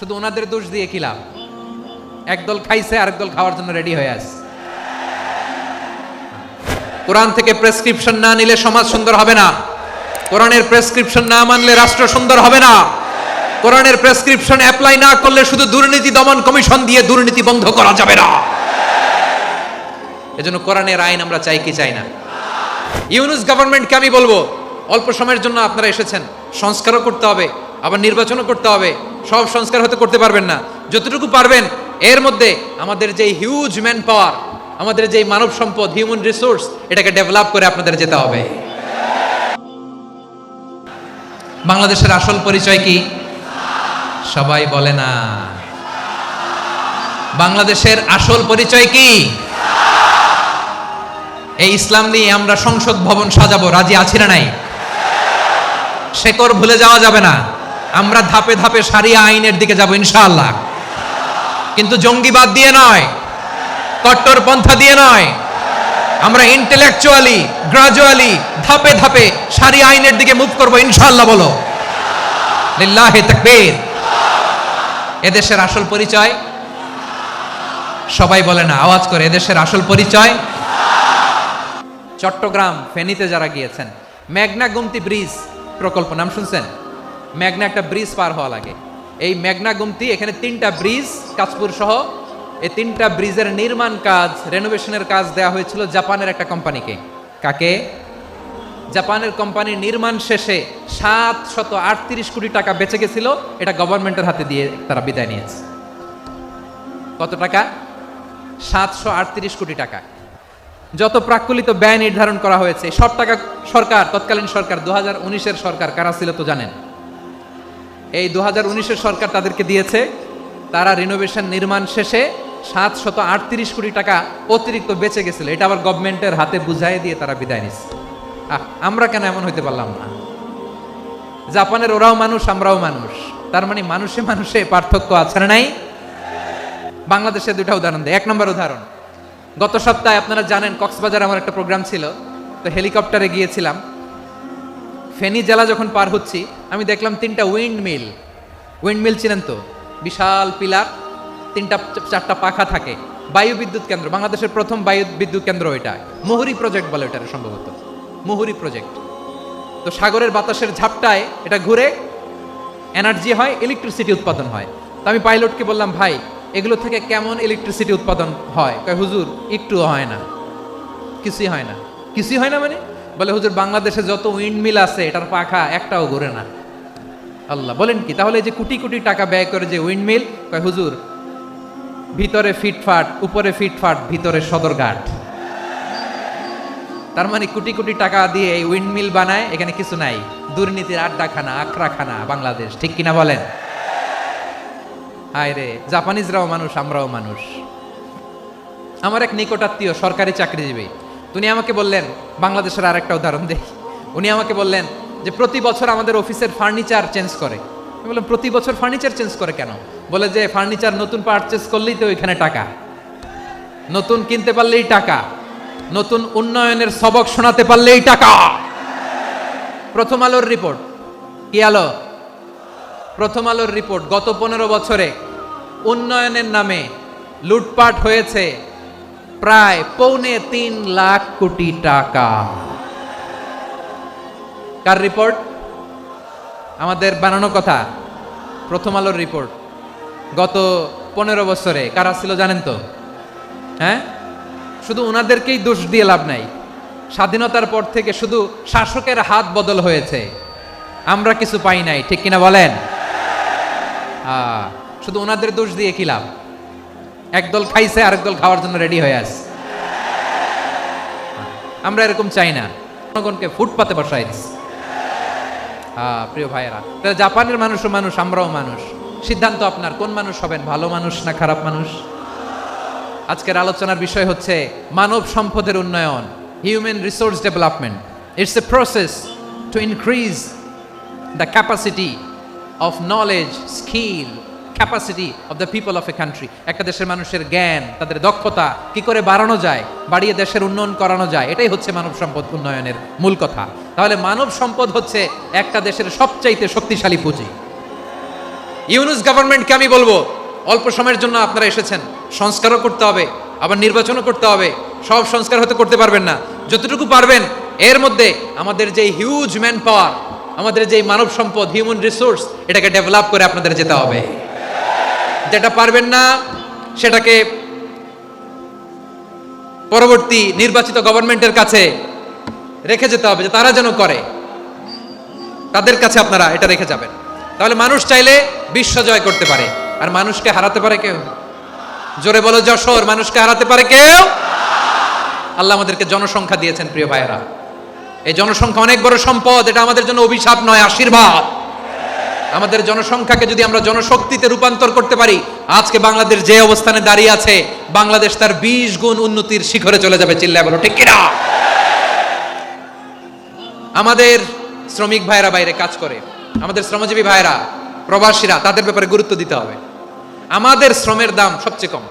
শুধু ওনাদের দোষ দিয়ে কি লাভ? একদল খাইছে, আরেক দল খাওয়ার জন্য রেডি হয়ে আছে। কোরআন থেকে প্রেসক্রিপশন না নিলে সমাজ সুন্দর হবে না। কোরআনের প্রেসক্রিপশন না মানলে রাষ্ট্র সুন্দর হবে না। কোরআনের প্রেসক্রিপশন অ্যাপ্লাই না করলে শুধু দুর্নীতি দমন কমিশন দিয়ে দুর্নীতি বন্ধ করা যাবে না। এজন্য কোরআনের আইন আমরা চাই কি চাই না? ইউনূস গভর্নমেন্টকে আমি বলবো, অল্প সময়ের জন্য আপনারা এসেছেন, সংস্কারও করতে হবে, আবার নির্বাচনও করতে হবে। সব সংস্কার হয়তো করতে পারবেন না, যতটুকু পারবেন এর মধ্যে আমাদের যে হিউজ ম্যান পাওয়ার, আমাদের যে মানব সম্পদ, হিউম্যান রিসোর্স, এটাকে ডেভেলপ করে আপনাদের যেতে হবে। বাংলাদেশের আসল পরিচয় কি? সবাই বলে না। বাংলাদেশের আসল পরিচয় কি? এই ইসলাম নিয়ে আমরা সংসদ ভবন সাজাবো, রাজি আছি না নাই? শেকড় ভুলে যাওয়া যাবে না। আমরা ধাপে ধাপে শরিয়া আইনের দিকে যাব ইনশাআল্লাহ, কিন্তু জঙ্গিবাদ দিয়ে নয়, কট্টরপন্থা দিয়ে নয়। আমরা ইন্টেলেকচুয়ালি, গ্রাজুয়ালি, ধাপে ধাপে শরিয়া আইনের দিকে মুভ করব ইনশাআল্লাহ। বলো লিল্লাহি তাকবীর। এদেশের আসল পরিচয় সবাই বলে না, আওয়াজ করে, এদেশের আসল পরিচয়। চট্টগ্রাম, ফেনীতে যারা গিয়েছেন, মেঘনা গুমতি ব্রিজ প্রকল্প নাম শুনছেন? মেঘনা একটা ব্রিজ পার হওয়া লাগে। এই মেঘনা গুমতি, এখানে 3টা ব্রিজ, কাঁচপুর সহ এই 3টা ব্রিজের নির্মাণ কাজ, রেনোভেশনের কাজ দেওয়া হয়েছিল জাপানের একটা কোম্পানিকে। কাকে? জাপানের কোম্পানির নির্মাণ শেষে 738 কোটি টাকা বেঁচে গেছিল, এটা গভর্নমেন্টের হাতে দিয়ে তারা বিদায় নিয়েছে। কত টাকা? 738 কোটি টাকা। যত প্রাক্কলিত ব্যয় নির্ধারণ করা হয়েছে সব টাকা সরকার, তৎকালীন সরকার 2019-এর সরকার, কারা ছিল তো জানেন? এই 2019-এর সরকার তাদেরকে দিয়েছে। তারা রিনোভেশন নির্মাণ শেষে 738 কোটি টাকা অতিরিক্ত বেঁচে গেছিল, এটা আবার গভর্নমেন্টের হাতে বুঝাই দিয়ে তারা বিদায় নিচ্ছে। আমরা কেন এমন হইতে পারলাম না? জাপানের ওরাও মানুষ, আমরাও মানুষ, তার মানে মানুষে মানুষে পার্থক্য আছে না নাই? বাংলাদেশে 2টা উদাহরণ দেয়। 1 নম্বর উদাহরণ, গত সপ্তাহে আপনারা জানেন কক্সবাজার আমার একটা প্রোগ্রাম ছিল, তো হেলিকপ্টারে গিয়েছিলাম। ফেনী জেলা যখন পার হচ্ছি, আমি দেখলাম 3টা উইন্ডমিল। উইন্ডমিল চিনেন তো? বিশাল পিলার, 3টা-4টা পাখা থাকে। বায়ু বিদ্যুৎ কেন্দ্র, বাংলাদেশের প্রথম বায়ু বিদ্যুৎ কেন্দ্র এটা। মুহুরী প্রজেক্ট বলে এটা সম্ভবত, মুহুরী প্রজেক্ট। তো সাগরের বাতাসের ঝাপটায় এটা ঘুরে এনার্জি হয়, ইলেকট্রিসিটি উৎপাদন হয়। তো আমি পাইলটকে বললাম, ভাই এগুলো থেকে কেমন ইলেকট্রিসিটি উৎপাদন হয়? কয় হুজুর একটুও হয় না, কিছুই হয় না। কিছুই হয় না মানে? বলে হুজুর বাংলাদেশে যত উইন্ডমিল আছে এটার পাখা একটাও ঘুরে না। আল্লাহ, বলেন কি? তাহলে যে কোটি কোটি টাকা ব্যয় করে যে উইন্ডমিল, কয় হুজুর ভিতরে ফিটফাট, উপরে ফিটফাট, ভিতরে সদরঘাট। তার মানে কোটি কোটি টাকা দিয়ে এই উইন্ডমিল বানায়, এখানে কিছু নাই। দুর্নীতির আড্ডাখানা, আখড়াখানা বাংলাদেশ, ঠিক কিনা বলেন? হায় রে, জাপানিজরাও মানুষ, আমরাও মানুষ। আমার এক নিকটাত্মীয় সরকারি চাকরিজীবী, উনি আমাকে বললেন, বাংলাদেশের আরেকটা উদাহরণ দেই। উনি আমাকে বললেন যে প্রতি বছর আমাদের অফিসের ফার্নিচার চেঞ্জ করে। আমি বললাম প্রতি বছর ফার্নিচার চেঞ্জ করে কেন? বলে যে ফার্নিচার নতুন পারচেজ করলেই তো ওইখানে টাকা, নতুন কিনতে পারলেই টাকা, নতুন উন্নয়নের সবক শোনাতে পারলেই টাকা। প্রথম আলোর রিপোর্ট, কি আলো? প্রথম আলোর রিপোর্ট, গত 15 বছরে উন্নয়নের নামে লুটপাট হয়েছে প্রায় 3.25 লাখ কোটি টাকা। কার রিপোর্ট? আমাদের বানানো কথা। প্রথম আলোর রিপোর্ট। গত 15 বছরে কারা ছিল জানেন তো? হ্যাঁ, শুধু ওনাদেরকেই দোষ দিয়ে লাভ নাই। স্বাধীনতার পর থেকে শুধু শাসকের হাত বদল হয়েছে, আমরা কিছু পাই নাই, ঠিক কিনা বলেন? শুধু ওনাদের দোষ দিয়ে কি লাভ? একদল খাইছে, আরেক দল খাওয়ার জন্য রেডি হয়ে আছে। আমরা এরকম চাই না, জনগণকে ফুটপাতে বসাই দিচ্ছি। প্রিয় ভাইয়েরা, তাহলে জাপানের মানুষও মানুষ, আমরাও মানুষ। সিদ্ধান্ত আপনার, কোন মানুষ হবেন, ভালো মানুষ না খারাপ মানুষ? আজকের আলোচনার বিষয় হচ্ছে মানব সম্পদের উন্নয়ন, human resource development. It's a process to increase the capacity of knowledge, skill, capacity of the people of a country. একটা দেশের মানুষের জ্ঞান, তাদের দক্ষতা কি করে বাড়ানো যায়, বাড়িয়ে দেশের উন্নয়ন করানো যায়, এটাই হচ্ছে মানব সম্পদ উন্নয়নের মূল কথা। তাহলে মানব সম্পদ হচ্ছে একটা দেশের সবচাইতে শক্তিশালী পুঁজি। ইউনূস গভর্নমেন্টকে আমি বলবো, অল্প সময়ের জন্য আপনারা এসেছেন, সংস্কারও করতে হবে, আবার নির্বাচনও করতে হবে। সব সংস্কার হয়তো করতে পারবেন না, যতটুকু পারবেন এর মধ্যে আমাদের যে হিউজ ম্যান পাওয়ার, আমাদের যে মানব সম্পদ, হিউম্যান রিসোর্স, এটাকে ডেভেলপ করে আপনাদের যেতে হবে। যেটা পারবেন না সেটাকে পরবর্তী নির্বাচিত গভর্নমেন্টের কাছে রেখে যেতে হবে, যে তারা যেন করে, তাদের কাছে আপনারা এটা রেখে যাবেন। তাহলে মানুষ চাইলে বিশ্ব জয় করতে পারে, আর মানুষকে হারাতে পারে কেউ? জোরে বলো যশোর, মানুষকে হারাতে পারে কেউ? আল্লাহ আমাদেরকে জনসংখ্যা দিয়েছেন প্রিয় ভাইয়েরা। এই জনসংখ্যা অনেক বড় সম্পদ, এটা আমাদের জন্য অভিশাপ নয়, আশীর্বাদ। আমাদের জনসংখ্যাকে যদি আমরা জনশক্তিতে রূপান্তর করতে পারি, আজকে বাংলাদেশ যে অবস্থানে দাঁড়িয়ে আছে, বাংলাদেশ তার 20 গুণ উন্নতির শিখরে চলে যাবে। চিল্লায় বলো ঠিক কিনা? আমাদের শ্রমিক ভাইরা বাইরে কাজ করে, আমাদের শ্রমজীবী ভাইরা, প্রবাসীরা, তাদের ব্যাপারে গুরুত্ব দিতে হবে। আমাদের শ্রমের দাম সবচেয়ে কম,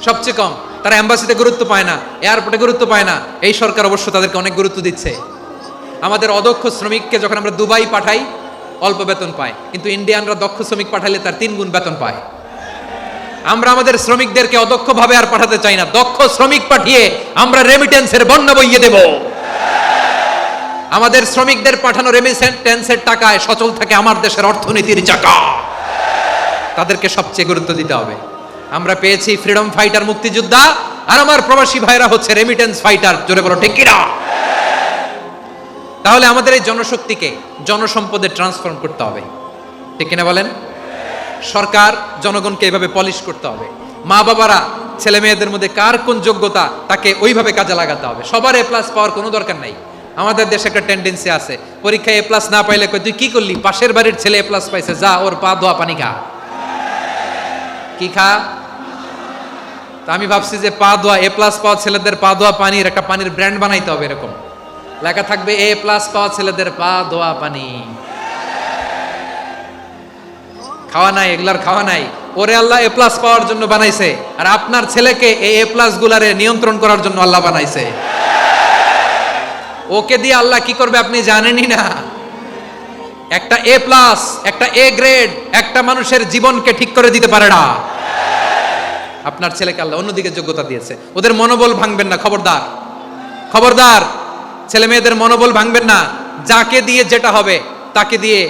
সবচেয়ে কম। তারা এম্বাসিতে গুরুত্ব পায় না, এয়ারপোর্টে গুরুত্ব পায় না। এই সরকার অবশ্য তাদেরকে অনেক গুরুত্ব দিচ্ছে। আমাদের অদক্ষ শ্রমিককে যখন আমরা দুবাই পাঠাই, অল্প বেতন পায়, কিন্তু ইন্ডিয়ানরা দক্ষ শ্রমিক পাঠালে তার 3 গুণ বেতন পায়। আমরা আমাদের শ্রমিকদেরকে অদক্ষভাবে আর পাঠাতে চাই না, দক্ষ শ্রমিক পাঠিয়ে আমরা রেমিটেন্সের বন্যা বইয়ে দেব। আমাদের শ্রমিকদের পাঠানো রেমিটেন্সের টাকায় সচল থাকে আমার দেশের অর্থনীতির চাকা। তাদেরকে সবচেয়ে গুরুত্ব দিতে হবে। আমরা পেয়েছি ফ্রিডম ফাইটার, মুক্তিযোদ্ধা, আর আমার প্রবাসী ভাইরা হচ্ছে রেমিটেন্স ফাইটার। জোরে বলো ঠিক কিনা? তাহলে আমাদের এই জনশক্তিকে জনসম্পদে ট্রান্সফর্ম করতে হবে, ঠিক কিনা বলেন? সরকার জনগণকে এভাবে পলিশ করতে হবে। মা বাবারা ছেলে মেয়েদের মধ্যে কার কোন যোগ্যতা, তাকে ওইভাবে কাজে লাগাতে হবে। সবার এ প্লাস পাওয়ার কোনো দরকার নাই। আমাদের দেশে একটা টেন্ডেন্সি আছে, পরীক্ষায় এ প্লাস না পাইলে কই তুই কি করলি, পাশের বাড়ির ছেলে এ প্লাস পাইছে, যা ওর পা ধোয়া পানি খা। কি খা? তা আমি ভাবছি যে পা ধোয়া, এ প্লাস পাওয়া ছেলেদের পা ধোয়া পানির একটা পানির ব্র্যান্ড বানাইতে হবে। এরকম লেখা থাকবে, এ প্লাস পাওয়া ছেলেদের পা ধোয়া পানি। খাওয়া নাই, এগুলার খাওয়া নাই। ওরে আল্লাহ এ প্লাস পাওয়ার জন্য বানাইছে, আর আপনার ছেলেকে এই এ প্লাস গুলারে নিয়ন্ত্রণ করার জন্য আল্লাহ বানাইছে। ওকে দিয়ে আল্লাহ কি করবে আপনি জানেনই না। একটা এ প্লাস, একটা এ গ্রেড একটা মানুষের জীবনকে ঠিক করে দিতে পারে না। আপনার ছেলেকে আল্লাহ অন্যদিকে যোগ্যতা দিয়েছে। ওদের মনোবল ভাঙবেন না, খবরদার, খবরদার। ছেলে মেয়েদের মনোবল ভাঙবেন না। যাকে দিয়ে যেটা হবে তাকে দিয়ে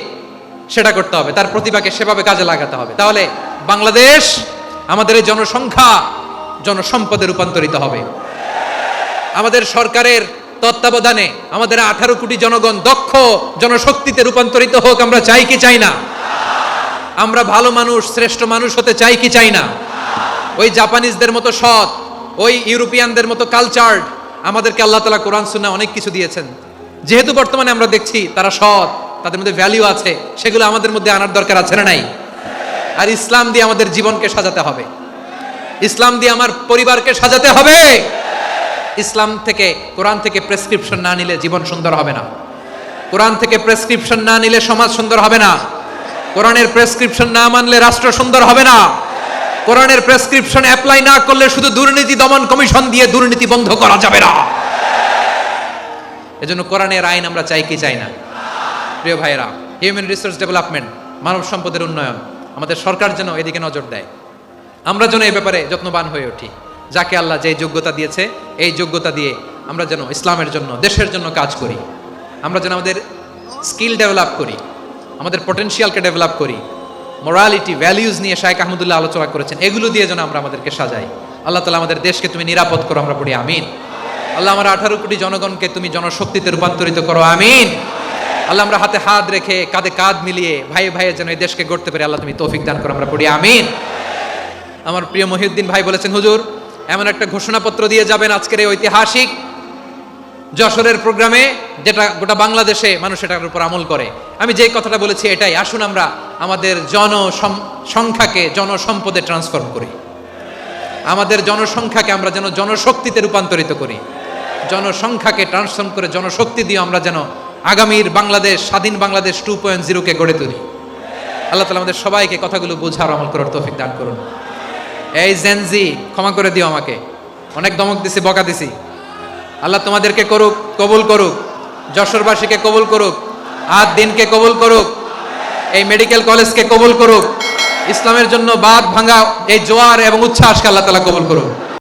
সেটা করতে হবে, তার প্রতিভাকে সেভাবে কাজে লাগাতে হবে। তাহলে বাংলাদেশ, আমাদের এই জনসংখ্যা জনসম্পদে রূপান্তরিত হবে। আমাদের সরকারের তত্ত্বাবধানে আমাদের 18 কোটি জনগণ দক্ষ জনশক্তিতে রূপান্তরিত হোক। আমরা চাই কি চাই না? আমরা ভালো মানুষ, শ্রেষ্ঠ মানুষ হতে চাই কি চাই না? ওই জাপানিজদের মতো সৎ, ওই ইউরোপিয়ানদের মতো কালচার্ড। আমাদেরকে আল্লাহ তাআলা কোরআন সুন্নাহ অনেক কিছু দিয়েছেন। যেহেতু বর্তমানে আমরা দেখছি তারা সৎ, তাদের মধ্যে ভ্যালু আছে, সেগুলো আমাদের মধ্যে আনার দরকার আছে না নাই? আর ইসলাম দিয়ে আমাদের জীবনকে সাজাতে হবে, ইসলাম দিয়ে আমার পরিবারকে সাজাতে হবে। ইসলাম থেকে, কোরআন থেকে প্রেসক্রিপশন না নিলে জীবন সুন্দর হবে না। কোরআন থেকে প্রেসক্রিপশন না নিলে সমাজ সুন্দর হবে না। কোরআনের প্রেসক্রিপশন না মানলে রাষ্ট্র সুন্দর হবে না। কোরআনের প্রেসক্রিপশন অ্যাপ্লাই না করলে শুধু দুর্নীতি দমন কমিশন দিয়ে দুর্নীতি বন্ধ করা যাবে না। এজন্য কোরআনের আইন আমরা চাই কি চাই না? প্রিয় ভাইরা, হিউম্যান রিসোর্স ডেভেলপমেন্ট, মানব সম্পদের উন্নয়ন, আমাদের সরকার যেন এদিকে নজর দেয়। আমরা যেন এই ব্যাপারে যত্নবান হয়ে উঠি। যাকে আল্লাহ যে যোগ্যতা দিয়েছে, এই যোগ্যতা দিয়ে আমরা যেন ইসলামের জন্য, দেশের জন্য কাজ করি। আমরা যেন আমাদের স্কিল ডেভেলপ করি, আমাদের পটেনশিয়ালকে ডেভেলপ করি। মোরালিটি, ভ্যালিউজ নিয়ে শাইখ আহমদুল্লাহ আলোচনা করেছেন, এগুলো দিয়ে যেন আমরা আমাদেরকে সাজাই। আল্লাহ তাআলা আমাদের দেশকে তুমি নিরাপদ করো, আমরা পড়ি আমিন। আল্লাহ আমার 18 কোটি জনগণকে তুমি জনশক্তিতে রূপান্তরিত করো, আমিন। আল্লাহ আমরা হাতে হাত রেখে, কাঁধে কাঁধ মিলিয়ে ভাইয়ে ভাইয়ে যেন এই দেশকে গড়তে পারি, আল্লাহ তুমি তৌফিক দান করো, আমরা পড়ি আমিন। আমার প্রিয় মহিউদ্দিন ভাই বলেছেন, হুজুর এমন একটা ঘোষণাপত্র দিয়ে যাবেন আজকের এই ঐতিহাসিক যশোরের প্রোগ্রামে, যেটা গোটা বাংলাদেশে মানুষ এটার উপর আমল করে। আমি যে কথাটা বলেছি এটাই, আসুন আমরা আমাদের জনসংখ্যাকে জনসম্পদে ট্রান্সফর্ম করি। আমাদের জনসংখ্যাকে আমরা যেন জনশক্তিতে রূপান্তরিত করি। জনসংখ্যাকে ট্রান্সফর্ম করে জনশক্তি দিয়ে আমরা যেন আগামীর বাংলাদেশ, স্বাধীন বাংলাদেশ 2.0-কে গড়ে তুলি। আল্লাহ তাআলা আমাদের সবাইকে কথাগুলো বোঝার, আমল করার তৌফিক দান করুন। এই জেনজি, ক্ষমা করে দিও আমাকে, অনেক ধমক দিছি, বকা দিছি। আল্লাহ তোমাদেরকে করুক, কবুল করুক, যশোরবাসীকে কবুল করুক, আর দিনকে কবুল করুক। এই মেডিকেল কলেজকে কবুল করুক। ইসলামের জন্য বাঁধ ভাঙা এই জোয়ার এবং উচ্ছ্বাসকে আল্লাহ তাআলা কবুল করুক।